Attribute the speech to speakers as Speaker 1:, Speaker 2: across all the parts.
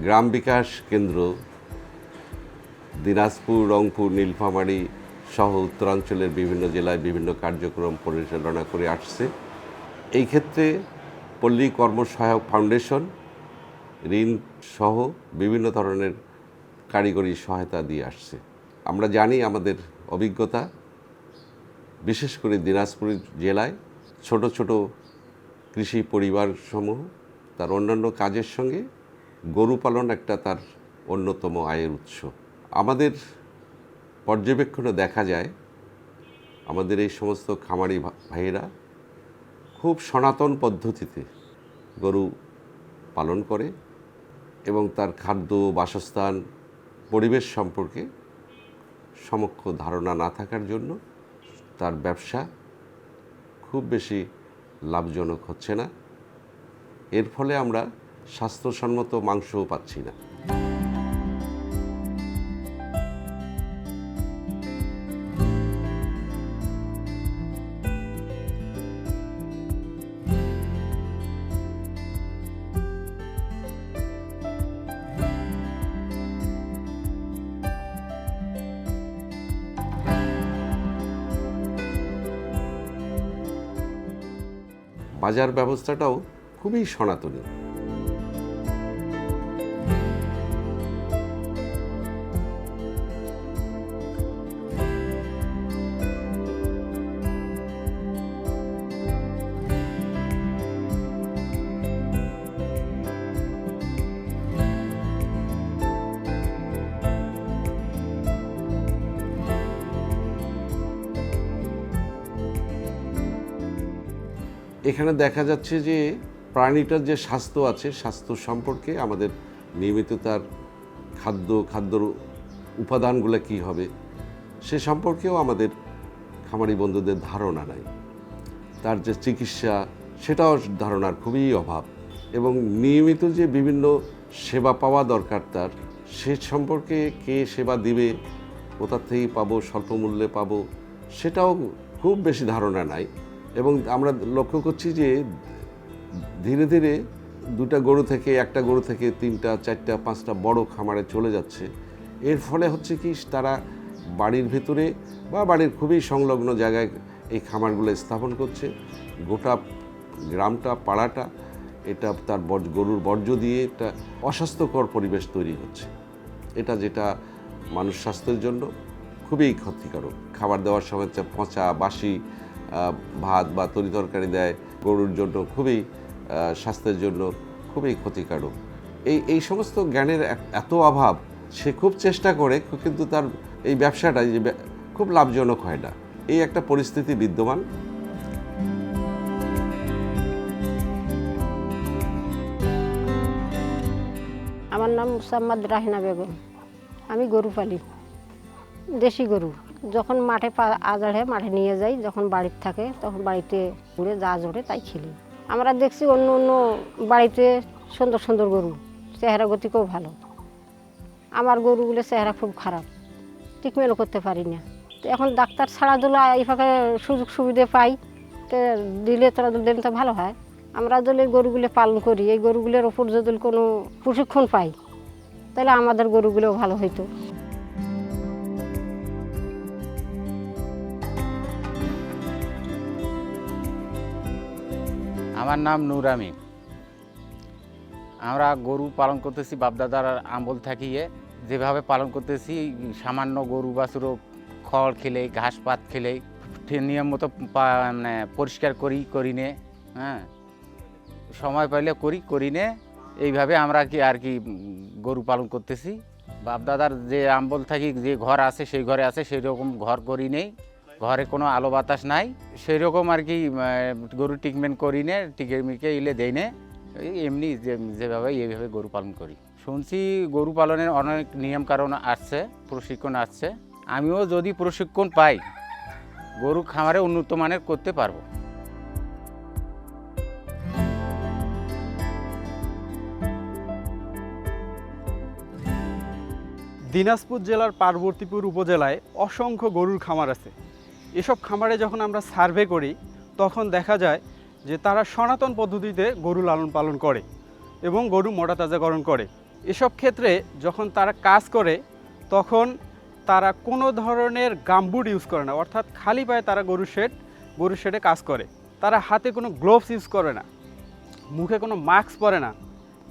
Speaker 1: গ্রাম বিকাশ কেন্দ্র দিনাজপুর, রংপুর, নীলফামারী সহ উত্তরাঞ্চলের বিভিন্ন জেলায় বিভিন্ন কার্যক্রম পরিচালনা করে আসছে। এই ক্ষেত্রে পল্লী কর্মসহায়ক ফাউন্ডেশন ঋণ সহ বিভিন্ন ধরনের কারিগরি সহায়তা দিয়ে আসছে। আমরা জানি আমাদের অভিজ্ঞতা, বিশেষ করে দিনাজপুর জেলায় ছোট ছোট কৃষি পরিবারসমূহ তার অন্যান্য কাজের সঙ্গে গরু পালন একটা তার অন্যতম আয়ের উৎস। আমাদের পর্যবেক্ষণে দেখা যায় আমাদের এই সমস্ত খামারি ভাইয়েরা খুব সনাতন পদ্ধতিতে গরু পালন করে এবং তার খাদ্য, বাসস্থান, পরিবেশ সম্পর্কে সম্যক ধারণা না থাকার জন্য তার ব্যবসা খুব বেশি লাভজনক হচ্ছে না। এর ফলে আমরা স্বাস্থ্যসম্মত মাংসও পাচ্ছি না। বাজার ব্যবস্থাটাও খুবই সনাতনী। এখানে দেখা যাচ্ছে যে প্রাণীটার যে স্বাস্থ্য আছে, স্বাস্থ্য সম্পর্কে আমাদের নিয়মিত তার খাদ্যর উপাদানগুলো কী হবে সে সম্পর্কেও আমাদের খামারি বন্ধুদের ধারণা নাই। তার যে চিকিৎসা সেটাও ধারণার খুবই অভাব এবং নিয়মিত যে বিভিন্ন সেবা পাওয়া দরকার তার সে সম্পর্কে কে সেবা দিবে, কোথা থেকেই পাবো, স্বল্প মূল্যে পাবো, সেটাও খুব বেশি ধারণা নাই। এবং আমরা লক্ষ্য করছি যে ধীরে ধীরে একটা গরু থেকে 3টা, 4টা, 5টা বড় খামারে চলে যাচ্ছে। এর ফলে হচ্ছে কি তারা বাড়ির ভেতরে বা বাড়ির খুবই সংলগ্ন জায়গায় এই খামারগুলো স্থাপন করছে। গোটা গ্রামটা, পাড়াটা এটা তার গরুর বর্জ্য দিয়ে একটা অস্বাস্থ্যকর পরিবেশ তৈরি হচ্ছে। যেটা মানুষ স্বাস্থ্যের জন্য খুবই ক্ষতিকারক। খাবার দেওয়ার সময় পচা বাসি ভাত বা তরিতরকারি দেয়, গরুর জন্য খুবই স্বাস্থ্যের জন্য খুবই ক্ষতিকারক। এই সমস্ত জ্ঞানের এত অভাব, সে খুব চেষ্টা করে কিন্তু তার এই ব্যবসাটা খুব লাভজনক হয় না। এই একটা পরিস্থিতি বিদ্যমান।
Speaker 2: আমার নাম মুসাম্মদ রাহিনা বেগম। আমি গরু পালি, দেশি গরু। যখন আজাড়ে মাঠে নিয়ে যাই, যখন বাড়িতে থাকে তখন বাড়িতে উড়ে যা জোরে তাই খেলি। আমরা দেখছি অন্য অন্য বাড়িতে সুন্দর সুন্দর গরু, চেহারা গতিকেও ভালো। আমার গরুগুলোর চেহারা খুব খারাপ, ট্রিটমেন্টও করতে পারি না। তো এখন ডাক্তার ছাড়া দিলে এই ফাঁকে সুযোগ সুবিধা পাই, তো দিলে তারা দিলে তো ভালো হয়। আমরা যদি গরুগুলো পালন করি, এই গরুগুলোর ওপর যদি কোনো প্রশিক্ষণ পাই তাহলে আমাদের গরুগুলো ভালো হইতো।
Speaker 3: আমার নাম নূর আমিন। আমরা গরু পালন করতেছি বাপদাদার আমল থাকিয়ে, যেভাবে পালন করতেছি সামান্য গরু বাছুরও খড় খেলে, ঘাস পাত খেলে নিয়ম মতো মানে পরিষ্কার করি নে, হ্যাঁ, সময় পাইলে করি নে, এইভাবে আমরা আর কি গরু পালন করতেছি। বাপদাদার যে আমল থাকি যে ঘর আছে সেই ঘরে আছে, সেই রকম ঘর করি নেই, ঘরে কোনো আলো বাতাস নাই, সেই রকম আর কি গরু ট্রিটমেন্ট করি নে, টিকে ইলে দেই নে, এমনি যেভাবে এইভাবে গরু পালন করি। শুনছি গরু পালনের অনেক নিয়ম কারণ আসছে, প্রশিক্ষণ আসছে। আমিও যদি প্রশিক্ষণ পাই গরু খামারে উন্নত মানের করতে পারবো।
Speaker 4: দিনাজপুর জেলার পার্বতীপুর উপজেলায় অসংখ্য গরুর খামার আছে। এসব খামারে যখন আমরা সার্ভে করি তখন দেখা যায় যে তারা সনাতন পদ্ধতিতে গরু লালন পালন করে এবং গরু মোটা তাজাকরণ করে। এসব ক্ষেত্রে যখন তারা কাজ করে তখন তারা কোনো ধরনের গামবুট ইউজ করে না, অর্থাৎ খালি পায়ে তারা গরুর শেডে কাজ করে। তারা হাতে কোনো গ্লোভস ইউজ করে না, মুখে কোনো মাস্ক পরে না,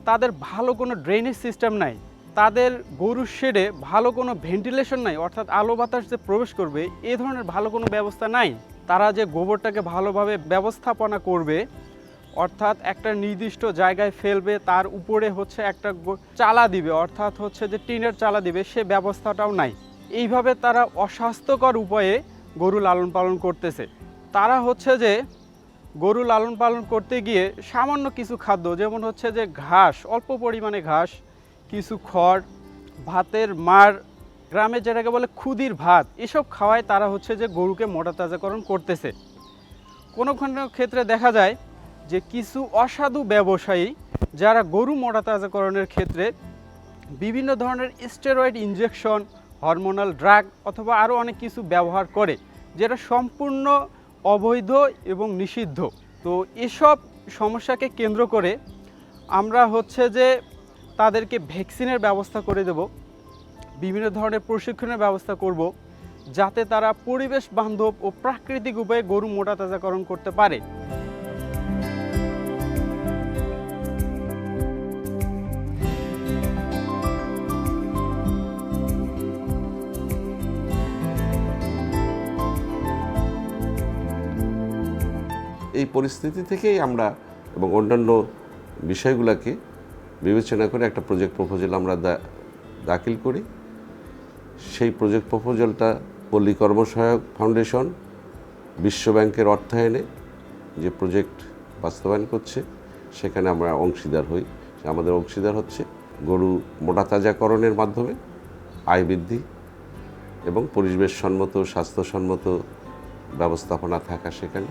Speaker 4: তাদের ভালো কোনো ড্রেনেজ সিস্টেম নাই, তাদের গরুর শেডে ভালো কোনো ভেন্টিলেশন নাই, অর্থাৎ আলো বাতাস যে প্রবেশ করবে এ ধরনের ভালো কোনো ব্যবস্থা নাই। তারা যে গোবরটাকে ভালোভাবে ব্যবস্থাপনা করবে, অর্থাৎ একটা নির্দিষ্ট জায়গায় ফেলবে, তার উপরে হচ্ছে একটা চালা দিবে, অর্থাৎ হচ্ছে যে টিনের চালা দিবে, সে ব্যবস্থাটাও নাই। এইভাবে তারা অস্বাস্থ্যকর উপায়ে গরু লালন পালন করতেছে। তারা হচ্ছে যে গরু লালন পালন করতে গিয়ে সামান্য কিছু খাদ্য, যেমন হচ্ছে যে ঘাস, অল্প পরিমাণে ঘাস, কিছু খড়, ভাতের মার, গ্রামে যেটাকে বলে খুদির ভাত, এসব খাওয়ায় তারা হচ্ছে যে গরুকে মোটা তাজাকরণ করতেছে। কোনো কোনো ক্ষেত্রে দেখা যায় যে কিছু অসাধু ব্যবসায়ী যারা গরু মোটা তাজাকরণের ক্ষেত্রে বিভিন্ন ধরনের স্টেরয়েড ইনজেকশন, হরমোনাল ড্রাগ অথবা আরও অনেক কিছু ব্যবহার করে, যেটা সম্পূর্ণ অবৈধ এবং নিষিদ্ধ। তো এসব সমস্যাকে কেন্দ্র করে আমরা হচ্ছে যে তাদেরকে ভ্যাকসিনের ব্যবস্থা করে দেব, বিভিন্ন ধরনের প্রশিক্ষণের ব্যবস্থা করব, যাতে তারা পরিবেশ বান্ধব ও প্রাকৃতিক উপায়ে গরু মোটা তাজাকরণ করতে পারে।
Speaker 1: এই পরিস্থিতি থেকেই আমরা এবং অন্যান্য বিষয়গুলোকে বিবেচনা করে একটা প্রজেক্ট প্রপোজাল আমরা দাখিল করি। সেই প্রজেক্ট প্রপোজালটা পল্লী কর্মসহায়ক ফাউন্ডেশন বিশ্ব ব্যাংকের অর্থায়নে যে প্রজেক্ট বাস্তবায়ন করছে সেখানে আমরা অংশীদার হই। আমাদের অংশীদার হচ্ছে গরু মোটা তাজাকরণের মাধ্যমে আয় বৃদ্ধি এবং পরিবেশসম্মত স্বাস্থ্যসম্মত ব্যবস্থাপনা থাকা সেখানে।